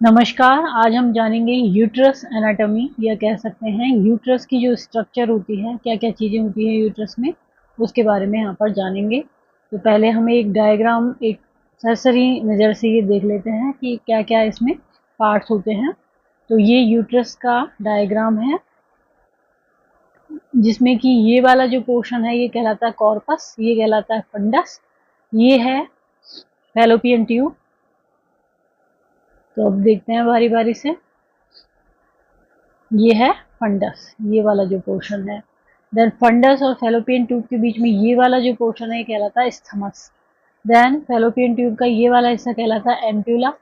नमस्कार। आज हम जानेंगे यूट्रस एनाटॉमी या कह सकते हैं यूट्रस की जो स्ट्रक्चर होती है, क्या क्या चीज़ें होती हैं यूट्रस में, उसके बारे में यहाँ पर जानेंगे। तो पहले हमें एक डायग्राम, एक सरसरी नज़र से ये देख लेते हैं कि क्या क्या इसमें पार्ट्स होते हैं। तो ये यूट्रस का डायग्राम है, जिसमें कि ये वाला जो पोर्शन है ये कहलाता है कॉर्पस, ये कहलाता है फंडस, ये है फैलोपियन ट्यूब। तो अब देखते हैं बारी बारी से। ये है फंडस, ये वाला जो पोर्शन है। देन फंडस और फैलोपियन ट्यूब के बीच में ये वाला जो पोर्शन है ये कहलाता है स्थमस। देन फैलोपियन ट्यूब का ये वाला हिस्सा कहलाता है एम्प्यूला,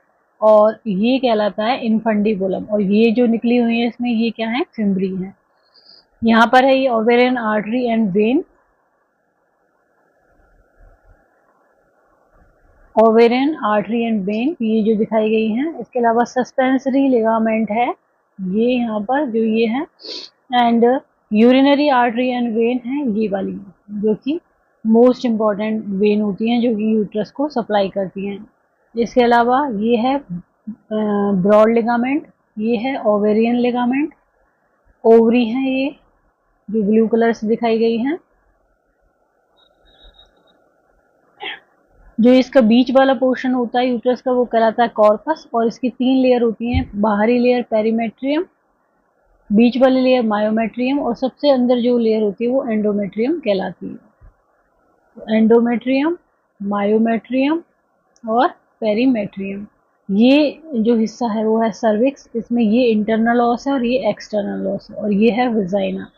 और ये कहलाता है इनफंडिबुलम, और ये जो निकली हुई है इसमें ये क्या है, फिम्बरी है। यहाँ पर है ये ovarian artery and when, ovarian artery and when ये जो दिखाई गई है। इसके अलावा सस्पेंसरी लिगामेंट है ये यहाँ पर जो ये है, and urinary artery and when है ये वाली, जो कि मोस्ट इम्पॉर्टेंट वेन होती हैं जो कि यूट्रस को सप्लाई करती हैं। इसके अलावा ये है ब्रॉड लिगामेंट, ये है ओवेरियन लिगामेंट, ओवरी है ये जो ब्लू कलर से दिखाई गई है। जो इसका बीच वाला पोर्शन होता है यूट्रस का वो कहलाता है कॉर्पस, और इसकी 3 लेयर होती हैं। बाहरी लेयर पेरीमेट्रियम, बीच वाली लेयर मायोमेट्रियम, और सबसे अंदर जो लेयर होती है वो एंडोमेट्रियम कहलाती है। तो एंडोमेट्रियम, मायोमेट्रियम और पेरीमेट्रियम, ये जो हिस्सा है वो है सर्विक्स। इसमें ये इंटरनल ऑस है और ये एक्सटर्नल ऑस है, और ये है विजाइना।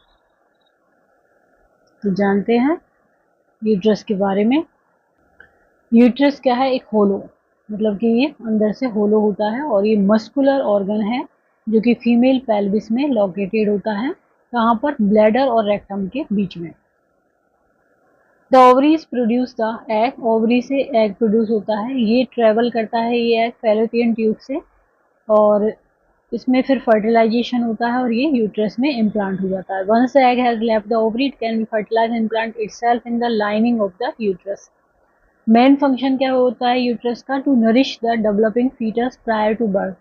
तो जानते हैं यूट्रस के बारे में। यूट्रस क्या है, एक होलो, मतलब कि ये अंदर से होलो होता है, और ये मस्कुलर ऑर्गन है जो कि फीमेल पेल्विस में लोकेटेड होता है। कहाँ पर, ब्लैडर और रेक्टम के बीच में। The ovaries produce the egg, ovary से एग प्रोड्यूस होता है, ये ट्रेवल करता है ये एग फैलोपियन ट्यूब से, और इसमें फिर फर्टिलाइजेशन होता है और ये यूट्रस में इम्प्लांट हो जाता है। Once the egg has left the ovary it can be fertilise and implant itself in the lining of the uterus. Main function क्या होता है यूट्रस का, to nourish the developing foetus prior to birth.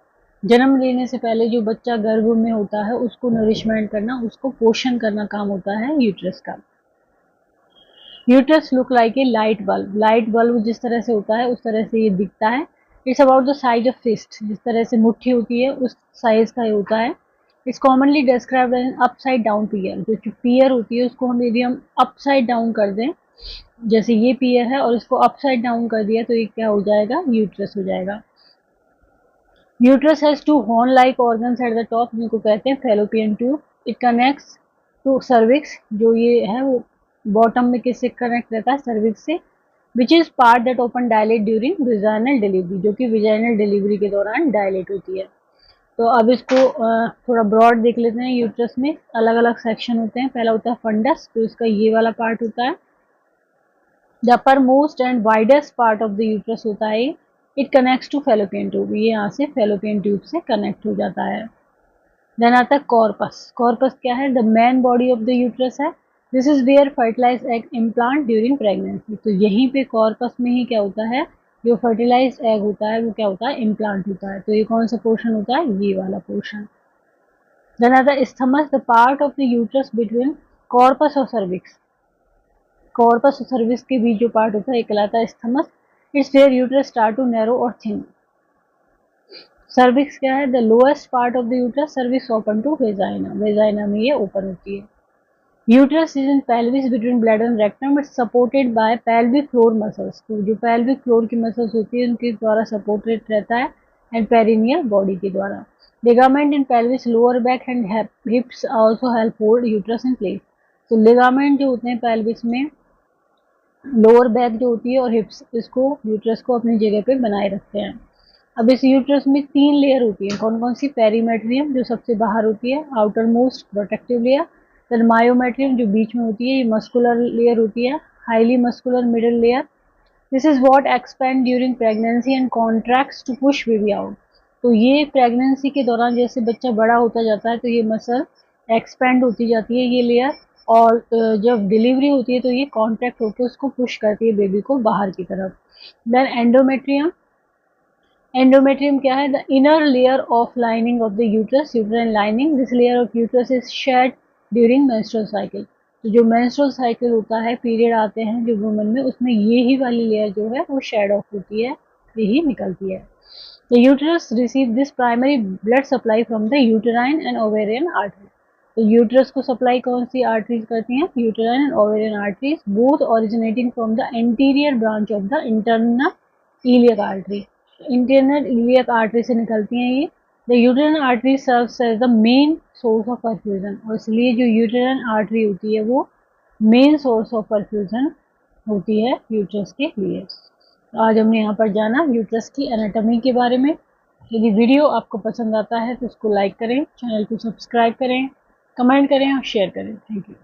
जन्म लेने से पहले जो बच्चा गर्भ में होता है उसको नरिशमेंट करना, उसको पोषण करना काम होता है यूट्रस का। Uterus look like a light bulb, light bulb जिस तरह से होता है उस तरह से ये दिखता है। It's about the size of fist, जिस तरह से मुट्ठी होती है उस साइज का ये होता है। It's commonly described as upside down pear, जो पियर होती है उसको हम यदि हम अपसाइड डाउन कर दें, जैसे ये पियर है और इसको अपसाइड डाउन कर दिया तो ये क्या हो जाएगा, यूट्रस हो जाएगा। Uterus has two horn like organs at the top, जिनको कहते हैं fallopian tube. It connects to cervix, जो ये है वो बॉटम में किससे कनेक्ट रहता है, सर्विक्स से, which is part that open dilate during vaginal delivery, जो कि विजाइनल डिलीवरी के दौरान डायलेट होती है। तो अब इसको थोड़ा ब्रॉड देख लेते हैं। यूट्रस में अलग अलग सेक्शन होते हैं। पहला होता है फंडस, तो इसका ये वाला पार्ट होता है। The upper most and widest part of the uterus होता है, it connects to fallopian tube, ये यहाँ से फैलोपियन ट्यूब से कनेक्ट हो जाता है। देन आता है कॉर्पस। कॉर्पस क्या है, the main body of the uterus है। This is where fertilize egg implant during pregnancy, तो यहीं पे कॉर्पस में ही क्या होता है, जो फर्टिलाइज एग होता है वो क्या होता है, इम्प्लांट होता है। तो ये कौन सा पोर्शन होता है, ये वाला पोर्शन। देन आता है isthmus, the part of the uterus between corpus और सर्विक्स। कॉर्पस और सर्विक्स के बीच जो पार्ट होता है एक कहलाता है isthmus. It's where uterus start to narrow और थिन। सर्विक्स क्या है, the lowest part of the uterus, cervix open to vagina, vagina में ये ओपन होती है। Uterus is in pelvis between bladder and rectum, it's supported by pelvic floor muscles, तो जो pelvic floor की मसल्स होती है उनके द्वारा सपोर्टेड रहता है, एंड पेरिनियल बॉडी के द्वारा। Ligament in pelvis, lower back and हिप्स also help hold uterus in place. तो लिगामेंट जो होते हैं पेल्विस में, लोअर बैक जो होती है और हिप्स, इसको यूट्रस को अपनी जगह पे बनाए रखते हैं। अब इस यूट्रस में 3 लेयर होती है, कौन कौन सी, पेरीमेट्रियम जो सबसे बाहर होती है, outer most protective layer, then myometrium जो बीच में होती है, ये मस्कुलर लेयर होती है, highly muscular middle layer. This is what expand during pregnancy and contracts to push baby out. तो ये प्रेगनेंसी के दौरान जैसे बच्चा बड़ा होता जाता है तो ये मसल एक्सपेंड होती जाती है ये लेयर, और जब डिलीवरी होती है तो ये कॉन्ट्रैक्ट होकर उसको पुश करती है बेबी को बाहर की तरफ। देन एंडोमेट्रियम, एंडोमेट्रियम क्या है? The inner layer of lining of the uterus, uterine lining. This layer of uterus is shed during menstrual cycle. तो जो मेंस्ट्रुअल साइकिल होता है, पीरियड आते हैं जो वुमेन में, उसमें ये ही वाली लेयर जो है वो शेड ऑफ होती है, यही निकलती है। The uterus receive this primary blood supply from the uterine and ovarian artery. तो यूट्रस को सप्लाई कौन सी आर्टरीज करती हैं? Uterine and ovarian arteries, both originating from the anterior branch of the internal iliac artery. Internal iliac artery से निकलती हैं ये। The uterine artery serves as the main source of perfusion, और इसलिए जो यूटेराइन आर्टरी होती है वो मेन सोर्स ऑफ परफ्यूजन होती है यूट्रस के लिए। तो आज हमने यहाँ पर जाना यूट्रस की एनाटॉमी के बारे में। यदि वीडियो आपको पसंद आता है तो उसको लाइक करें, चैनल को सब्सक्राइब करें, कमेंट करें और शेयर करें। Thank you.